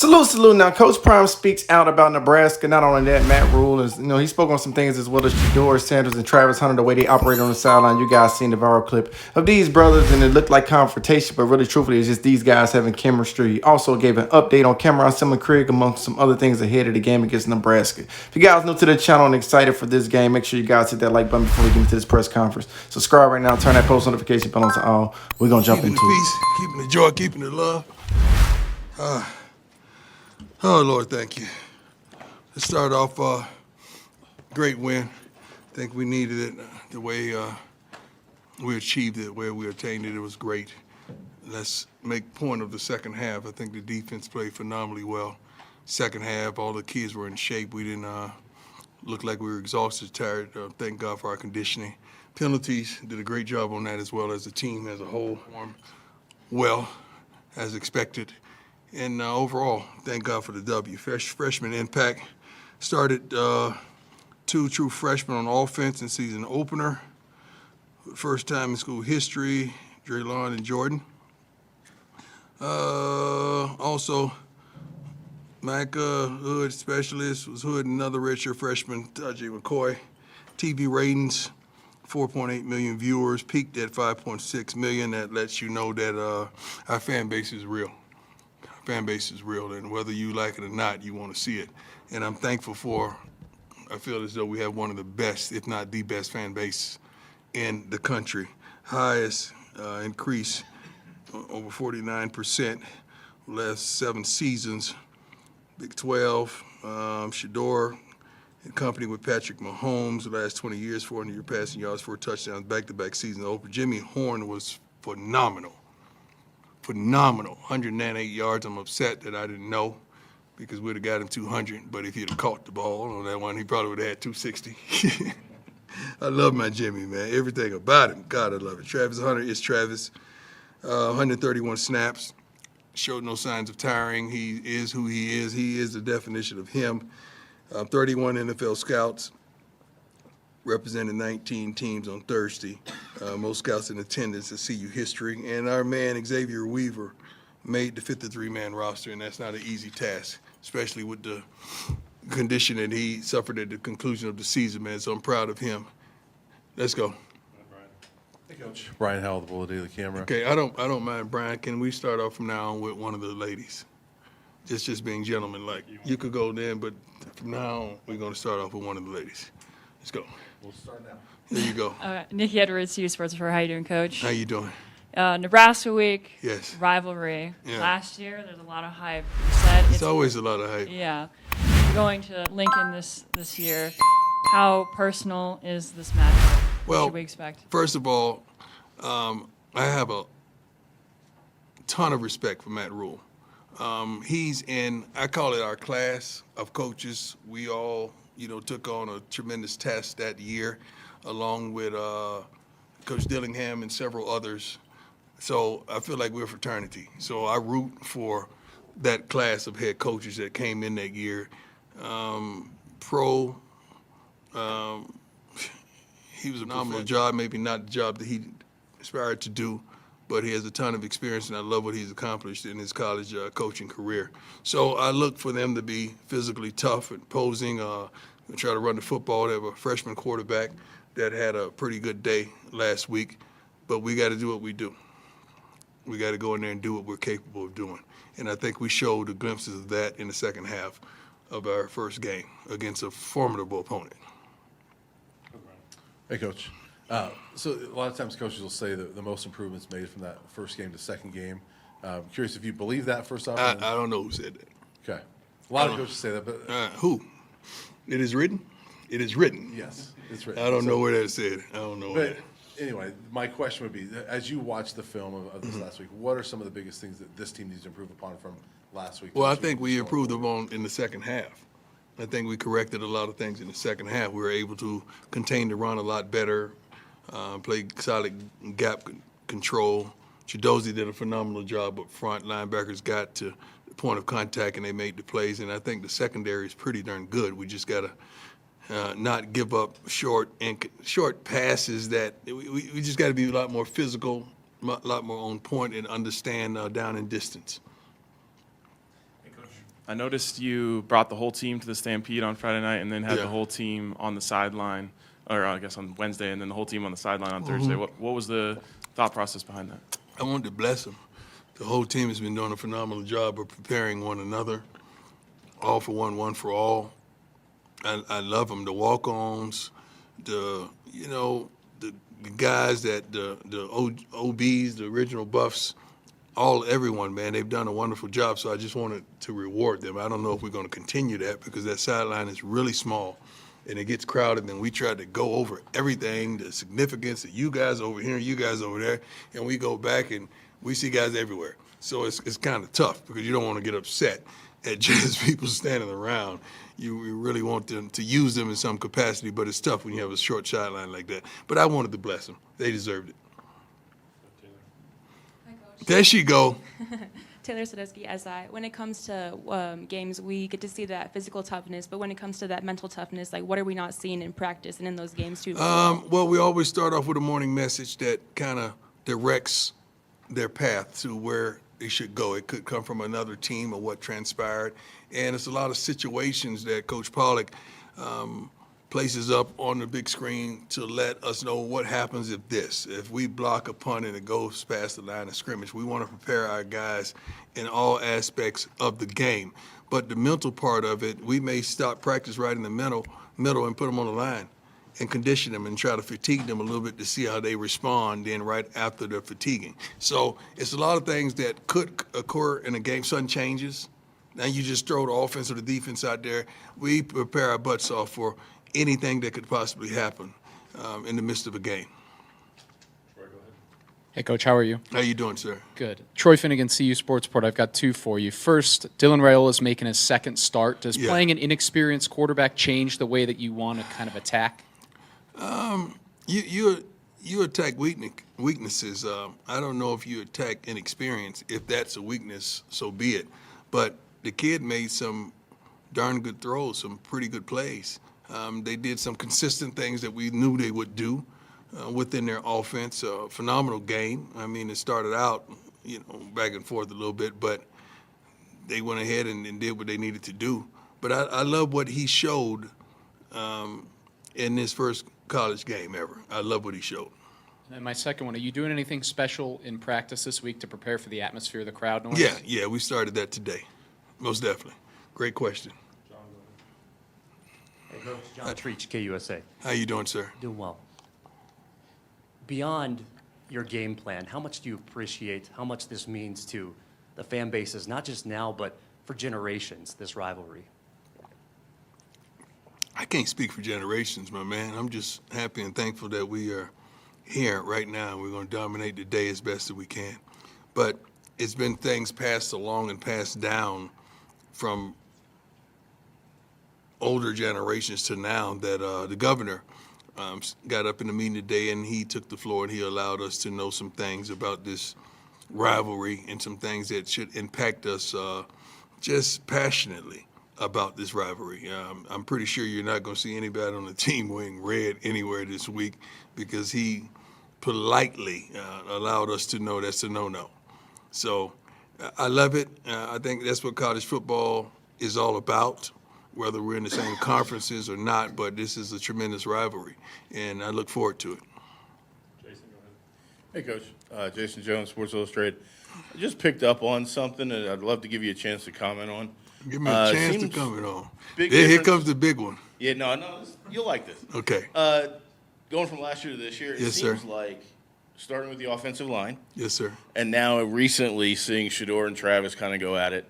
Salute, salute. Now, Coach Prime speaks out about Nebraska. Not only that, Matt Rhule is, he spoke on some things as well as Shedeur, Sanders, and Travis Hunter, the way they operate on the sideline. You guys seen the viral clip of these brothers, and it looked like confrontation, but really, truthfully, it's just these guys having chemistry. Also gave an update on Cameron Simon Craig, amongst some other things ahead of the game against Nebraska. If you guys new to the channel and excited for this game, make sure you guys hit that like button before we get into this press conference. Subscribe right now, turn that post notification bell on to all. We're going to jump Keeping into the it. peace, keeping the joy, keeping the love. Oh, Lord, thank you. Let's start off, great win. I think we needed it. The way we achieved it, where we attained it, it was great. Let's make point of the second half. I think the defense played phenomenally well. Second half, all the kids were in shape. We didn't look like we were exhausted, tired. Thank God for our conditioning. Penalties, did a great job on that as well as the team as a whole. Performed well, as expected. And overall, thank God for the W. Freshman impact. Started two true freshmen on offense in season opener. First time in school history, Draylon and Jordan. Also, Micah Hood specialist was Hood, another redshirt freshman, Tajay McCoy. TV ratings, 4.8 million viewers, peaked at 5.6 million. That lets you know that our fan base is real. Fan base is real, and whether you like it or not, you want to see it. And I'm thankful for, I feel as though we have one of the best, if not the best fan base in the country. Highest increase, over 49%, last 7 seasons. Big 12, Shedeur, in company with Patrick Mahomes, the last 20 years, 400-year passing yards, 4 touchdowns, back-to-back seasons open. Jimmy Horn was phenomenal. 198 yards. I'm upset that I didn't know because we'd have got him 200, but if he'd have caught the ball on that one, he probably would have had 260. I love my Jimmy, man. Everything about him. God, I love it. Travis Hunter is Travis. 131 snaps. Showed no signs of tiring. He is who he is. He is the definition of him. 31 NFL scouts. Represented 19 teams on Thursday. Most scouts in attendance at CU history. And our man, Xavier Weaver, made the 53-man roster, and that's not an easy task, especially with the condition that he suffered at the conclusion of the season, man. So I'm proud of him. Let's go. Hey, Coach. Brian Howell, the Bull Daily Camera. Okay, I don't mind, Brian. Can we start off from now on with one of the ladies? Just being gentleman-like. You could go then, but from now on, we're going to start off with one of the ladies. Let's go. We'll start now. There you go. Nikki Edwards, CU Sports Report. How you doing, Coach? How you doing? Nebraska week. Yes. Rivalry. Yeah. Last year, there's a lot of hype. You said It's always a lot of hype. Yeah. You're going to Lincoln this year. How personal is this matchup? What should we expect? First of all, I have a ton of respect for Matt Rhule. He's in, I call it our class of coaches. We all, took on a tremendous task that year, along with Coach Dillingham and several others. So I feel like we're a fraternity. So I root for that class of head coaches that came in that year. He was a phenomenal job, maybe not the job that he aspired to do, but he has a ton of experience, and I love what he's accomplished in his college coaching career. So I look for them to be physically tough and posing, try to run the football. They have a freshman quarterback that had a pretty good day last week, but we got to do what we do. We got to go in there and do what we're capable of doing. And I think we showed the glimpses of that in the second half of our first game against a formidable opponent. Hey, Coach. So a lot of times coaches will say that the most improvements made from that first game to second game. Curious if you believe that, first off. I don't know who said that. Okay. A lot of coaches say that, but Who? It is written? It is written. yes, it's written. I don't know where that said. I don't know where. But anyway, my question would be, as you watch the film of this last week, what are some of the biggest things that this team needs to improve upon from last week? Well, I think we improved upon in the second half. I think we corrected a lot of things in the second half. We were able to contain the run a lot better, play solid gap control. Chidozie did a phenomenal job up front. Linebackers got to the point of contact and they made the plays. And I think the secondary is pretty darn good. We just got to not give up short passes. That we just got to be a lot more physical, a lot more on point, and understand down and distance. Hey, Coach. I noticed you brought the whole team to the Stampede on Friday night and then had Yeah. the whole team on the sideline, or I guess on Wednesday, and then the whole team on the sideline on Thursday. What was the thought process behind that? I wanted to bless them. The whole team has been doing a phenomenal job of preparing one another, all for one for all. I love them, the walk-ons, the guys that the OBs, the original buffs, everyone, man, they've done a wonderful job. So I just wanted to reward them. I don't know if we're going to continue that because that sideline is really small and it gets crowded. And we try to go over everything, the significance of you guys over here, you guys over there, and we go back and we see guys everywhere. So it's kind of tough because you don't want to get upset at just people standing around. You really want them to use them in some capacity, but it's tough when you have a short sideline like that. But I wanted to bless them. They deserved it. There she go. Taylor Sadowski, SI. When it comes to games, we get to see that physical toughness, but when it comes to that mental toughness, like what are we not seeing in practice and in those games too? Well, we always start off with a morning message that kind of directs their path to where they should go. It could come from another team or what transpired. And it's a lot of situations that Coach Pollock places up on the big screen to let us know what happens if we block a punt and it goes past the line of scrimmage. We want to prepare our guys in all aspects of the game. But the mental part of it, we may stop practice right in the middle and put them on the line and condition them and try to fatigue them a little bit to see how they respond then right after the fatiguing. So it's a lot of things that could occur in a game. Sudden changes. Now you just throw the offense or the defense out there. We prepare our butts off for anything that could possibly happen in the midst of a game. Hey, Coach, how are you? How you doing, sir? Good. Troy Finnegan, CU Sports Report. I've got two for you. First, Dylan Rhule is making his second start. Does playing an inexperienced quarterback change the way that you want to kind of attack? You attack weaknesses. I don't know if you attack inexperience. If that's a weakness, so be it. But the kid made some darn good throws, some pretty good plays. They did some consistent things that we knew they would do within their offense. Phenomenal game. I mean, it started out, back and forth a little bit, but they went ahead and did what they needed to do. But I love what he showed in his first college game ever. I love what he showed. And my second one, are you doing anything special in practice this week to prepare for the atmosphere, the crowd noise? Yeah, we started that today. Most definitely. Great question. Hey, Coach, John Treach, KUSA. How you doing, sir? Doing well. Beyond your game plan, how much do you appreciate how much this means to the fan bases, not just now, but for generations, this rivalry? I can't speak for generations, my man. I'm just happy and thankful that we are here right now. We're going to dominate the day as best as we can. But it's been things passed along and passed down from older generations to now that the governor got up in the meeting today and he took the floor and he allowed us to know some things about this rivalry and some things that should impact us just passionately about this rivalry. I'm pretty sure you're not going to see anybody on the team wearing red anywhere this week because he politely allowed us to know that's a no-no. So I love it. I think that's what college football is all about, whether we're in the same conferences or not, but this is a tremendous rivalry, and I look forward to it. Jason, go ahead. Hey, Coach. Jason Jones, Sports Illustrated. I just picked up on something that I'd love to give you a chance to comment on. Give me a chance to comment on. Big Here difference. comes the big one. Yeah, no, you'll like this. Okay. Going from last year to this year, it Yes, sir. seems like starting with the offensive line, Yes, sir. and now recently seeing Shedeur and Travis kind of go at it.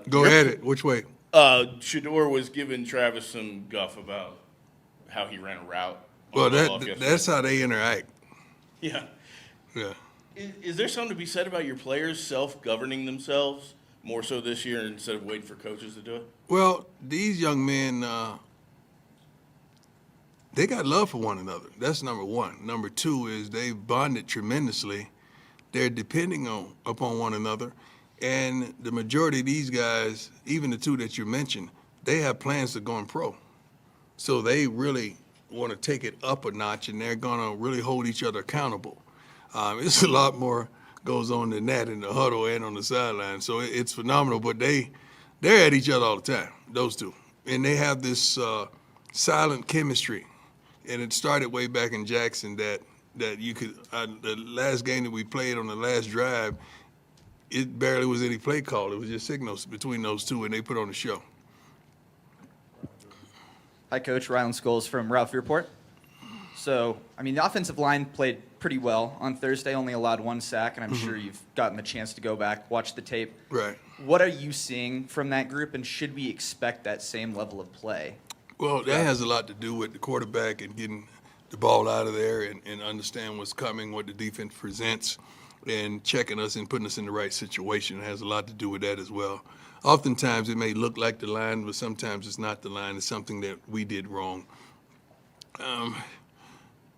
Go at it. Which way? Shedeur was giving Travis some guff about how he ran a route. Well, on the ball yesterday. that's how they interact. Yeah. Yeah. Is there something to be said about your players self-governing themselves more so this year instead of waiting for coaches to do it? Well, these young men, they got love for one another. That's number one. Number two is they've bonded tremendously. They're depending upon one another. And the majority of these guys, even the two that you mentioned, they have plans to go in pro. So they really want to take it up a notch, and they're going to really hold each other accountable. It's a lot more goes on than that in the huddle and on the sideline. So it's phenomenal. But they they're at each other all the time, those two. And they have this silent chemistry. And it started way back in Jackson that you could, the last game that we played on the last drive, it barely was any play call. It was just signals between those two, and they put on a show. Hi, Coach. Rylan Scholes from Rivalry Report. So, I mean, the offensive line played pretty well on Thursday, only allowed 1 sack, and I'm sure you've gotten the chance to go back, watch the tape. Right. What are you seeing from that group, and should we expect that same level of play? Well, that has a lot to do with the quarterback and getting the ball out of there and understand what's coming, what the defense presents, and checking us and putting us in the right situation. It has a lot to do with that as well. Oftentimes, it may look like the line, but sometimes it's not the line. It's something that we did wrong.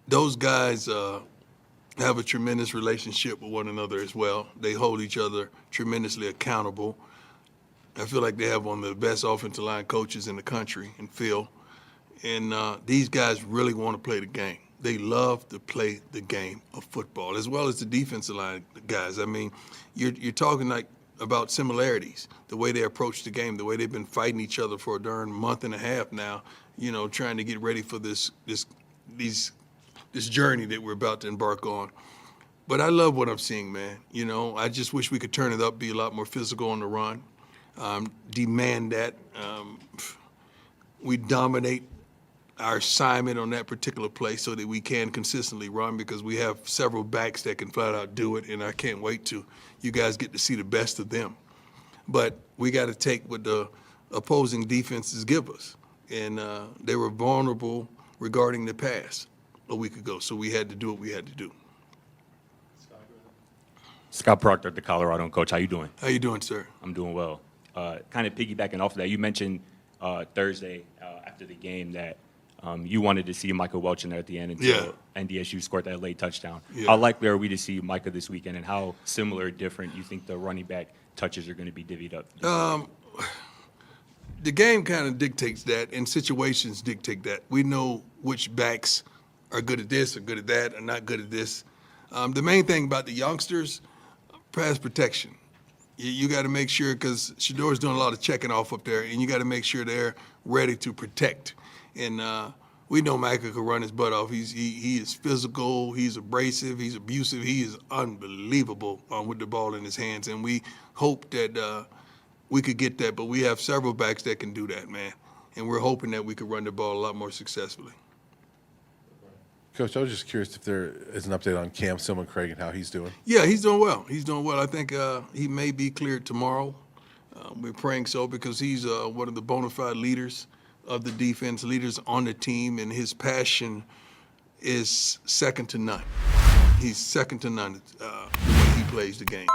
Those guys have a tremendous relationship with one another as well. They hold each other tremendously accountable. I feel like they have one of the best offensive line coaches in the country, in Phil. And these guys really want to play the game. They love to play the game of football, as well as the defensive line guys. I mean, you're talking like about similarities, the way they approach the game, the way they've been fighting each other for a darn month and a half now, you know, trying to get ready for this journey that we're about to embark on. But I love what I'm seeing, man. You know, I just wish we could turn it up, be a lot more physical on the run, demand that. We dominate our assignment on that particular play so that we can consistently run, because we have several backs that can flat out do it, and I can't wait to. You guys get to see the best of them. But we got to take what the opposing defenses give us. And they were vulnerable regarding the pass a week ago, so we had to do what we had to do. Scott Proctor, the Colorado coach. How you doing? How you doing, sir? I'm doing well. Kind of piggybacking off of that, you mentioned Thursday after the game that you wanted to see Micah Welch in there at the end until NDSU scored that late touchdown. Yeah. How likely are we to see Micah this weekend, and how similar or different you think the running back touches are going to be divvied up? The game kind of dictates that, and situations dictate that. We know which backs are good at this or good at that or not good at this. The main thing about the youngsters, pass protection. You got to make sure, because Shedeur's doing a lot of checking off up there, and you got to make sure they're ready to protect. And we know Micah can run his butt off. He is physical. He's abrasive. He's abusive. He is unbelievable with the ball in his hands. And we hope that we could get that. But we have several backs that can do that, man. And we're hoping that we could run the ball a lot more successfully. Coach, I was just curious if there is an update on Cam Silman-Craig and how he's doing. Yeah, he's doing well. He's doing well. I think he may be cleared tomorrow. We're praying so, because he's one of the bona fide leaders of the defense, leaders on the team, and his passion is second to none. He's second to none the way he plays the game.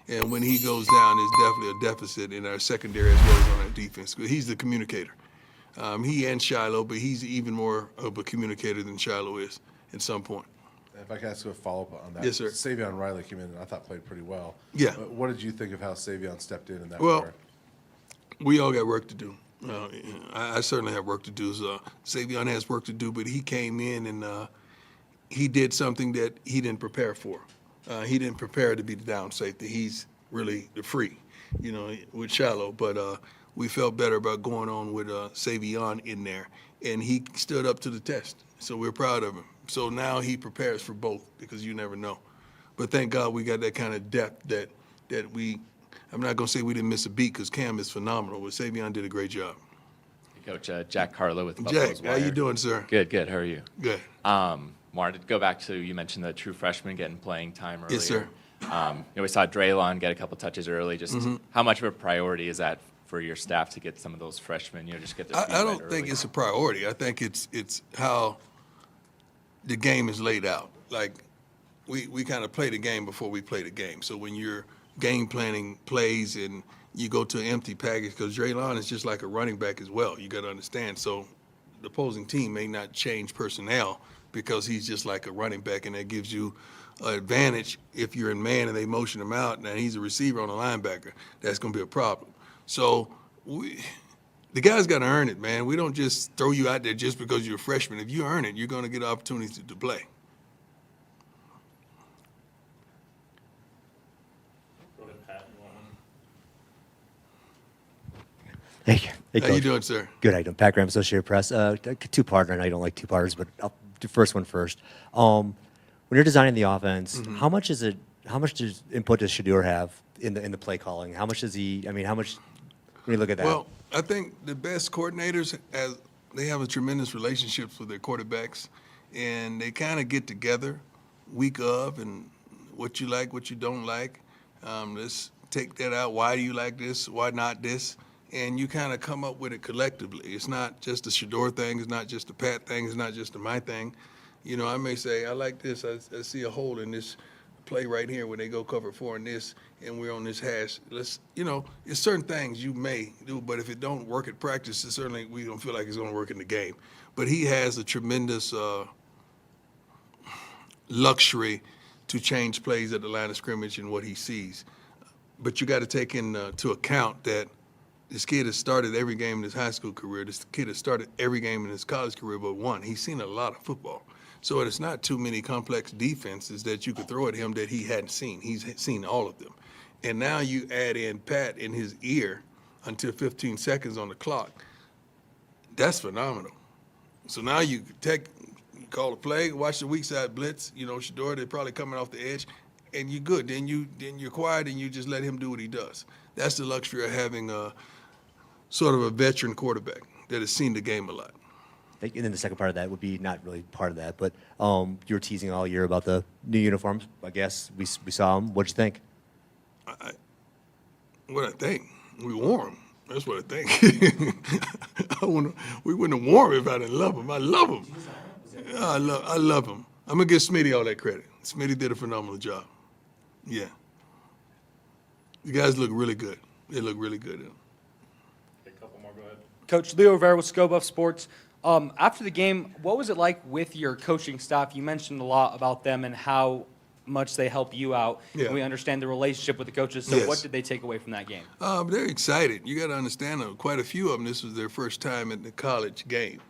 And when he goes down, there's definitely a deficit in our secondary as well as on our defense. He's the communicator. He and Shiloh, but he's even more of a communicator than Shiloh is at some point. If I could ask a follow-up on that. Yes, sir. Savion Riley came in and I thought played pretty well. Yeah. What did you think of how Savion stepped in that Well, regard? we all got work to do. I certainly have work to do. Savion has work to do, but he came in and he did something that he didn't prepare for. He didn't prepare to be the down safety. He's really the free, you know, with Shiloh. But we felt better about going on with Savion in there, and he stood up to the test. So we're proud of him. So now he prepares for both, because you never know. But thank God we got that kind of depth that we. I'm not going to say we didn't miss a beat, because Cam is phenomenal, but Savion did a great job. Coach, Jack Harlow with Buffalo's Jack, how you doing, sir? Good. How are you? Good. Wanted to go back to, you mentioned the true freshman getting playing time earlier. Yes, sir. We saw Draylon get a couple touches early. Just how much of a priority is that for your staff to get some of those freshmen, just get their feet I wet don't think early? it's a priority. I think it's how the game is laid out. Like, we kind of play the game before we play the game. So when you're game planning plays and you go to an empty package, because Draylon is just like a running back as well. You got to understand. So the opposing team may not change personnel because he's just like a running back, and that gives you an advantage if you're in man and they motion him out and he's a receiver on a linebacker. That's going to be a problem. So the guys got to earn it, man. We don't just throw you out there just because you're a freshman. If you earn it, you're going to get opportunities to play. Hey, How Coach. you doing, sir? Good. How you doing? Pat Graham, Associated Press. Two-parter. I know you don't like two-parters, but I'll do first one first. When you're designing the offense, how much does input does Shedeur have in the play calling? How much does he? I mean, how much? When you look at that. Well, I think the best coordinators, they have a tremendous relationships with their quarterbacks, and they kind of get together week of and what you like, what you don't like. Let's take that out. Why do you like this? Why not this? And you kind of come up with it collectively. It's not just a Shedeur thing. It's not just a Pat thing. It's not just a my thing. You know, I may say, I like this. I see a hole in this play right here when they go cover 4 in this, and we're on this hash. It's certain things you may do, but if it don't work at practice, certainly we don't feel like it's going to work in the game. But he has a tremendous luxury to change plays at the line of scrimmage and what he sees. But you got to take into account that this kid has started every game in his high school career. This kid has started every game in his college career but one. He's seen a lot of football. So it's not too many complex defenses that you could throw at him that he hadn't seen. He's seen all of them. And now you add in Pat in his ear until 15 seconds on the clock. That's phenomenal. So now you call a play, watch the weak side blitz, Shedeur, they're probably coming off the edge, and you're good. Then you're quiet and you just let him do what he does. That's the luxury of having sort of a veteran quarterback that has seen the game a lot. And then the second part of that would be not really part of that, but you were teasing all year about the new uniforms. I guess we saw them. What'd you think? What I think? We wore them. That's what I think. We wouldn't have worn them if I didn't love them. I love them. I love them. I'm going to give Smitty all that credit. Smitty did a phenomenal job. Yeah. You guys look really good. They look really good. A couple more, go ahead. Coach Leo Rivera with ScoBuff Sports. After the game, what was it like with your coaching staff? You mentioned a lot about them and how much they help you out. Yeah. And we understand the relationship with the coaches. So Yes. what did they take away from that game? They're excited. You got to understand, quite a few of them, this was their first time at the college game.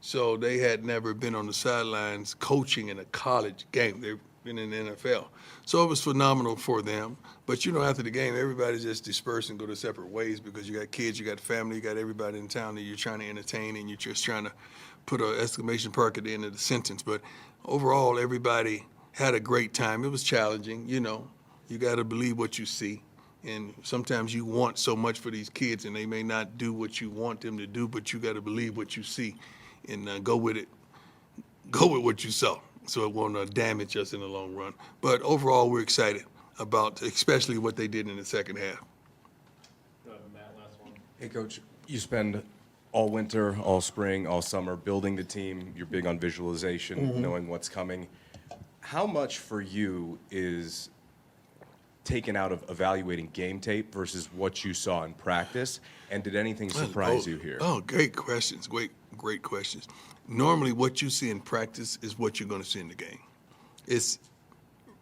So they had never been on the sidelines coaching in a college game. They've been in the NFL. So it was phenomenal for them. But, after the game, everybody just dispersed and go their separate ways because you got kids, you got family, you got everybody in town that you're trying to entertain, and you're just trying to put an exclamation mark at the end of the sentence. But overall, everybody had a great time. It was challenging. You got to believe what you see. And sometimes you want so much for these kids, and they may not do what you want them to do, but you got to believe what you see and go with it. Go with what you saw, so it won't damage us in the long run. But overall, we're excited about especially what they did in the second half. Matt, last one. Hey, Coach, you spend all winter, all spring, all summer building the team. You're big on visualization, knowing what's coming. How much for you is taken out of evaluating game tape versus what you saw in practice? And did anything surprise you here? Oh, great questions. Great questions. Normally, what you see in practice is what you're going to see in the game. It's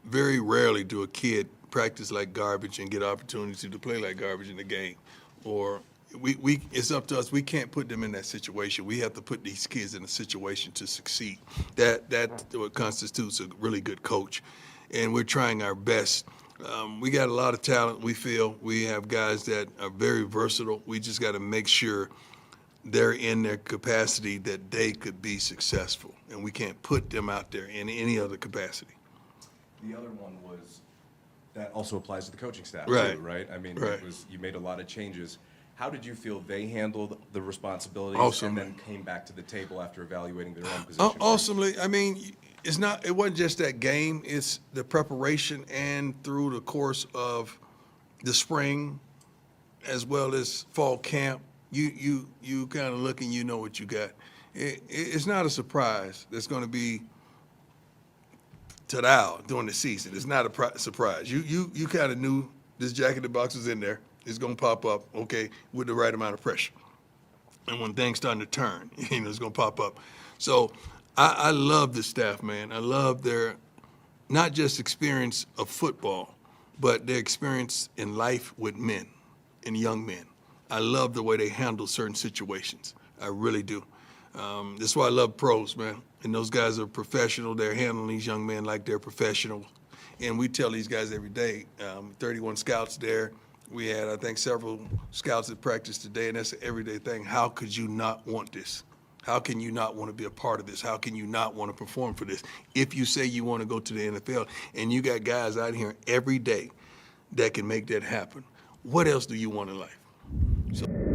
very rarely do a kid practice like garbage and get opportunity to play like garbage in the game. Or it's up to us. We can't put them in that situation. We have to put these kids in a situation to succeed. That's what constitutes a really good coach. And we're trying our best. We got a lot of talent, we feel. We have guys that are very versatile. We just got to make sure they're in their capacity that they could be successful. And we can't put them out there in any other capacity. The other one was that also applies to the coaching staff, Right. too, right? I mean, Right. you made a lot of changes. How did you feel they handled the responsibilities Awesome. and then came back to the table after evaluating their own position? Awesomely. I mean, it wasn't just that game. It's the preparation and through the course of the spring as well as fall camp. You kind of look and you know what you got. It's not a surprise. There's going to be ta-da during the season. It's not a surprise. You kind of knew this Jack in the Box was in there. It's going to pop up, okay, with the right amount of pressure. And when things starting to turn, it's going to pop up. So I love the staff, man. I love their not just experience of football, but their experience in life with men and young men. I love the way they handle certain situations. I really do. That's why I love pros, man. And those guys are professional. They're handling these young men like they're professional. And we tell these guys every day, 31 scouts there. We had, I think, several scouts that practiced today, and that's an everyday thing. How could you not want this? How can you not want to be a part of this? How can you not want to perform for this? If you say you want to go to the NFL, and you got guys out here every day that can make that happen, what else do you want in life? So.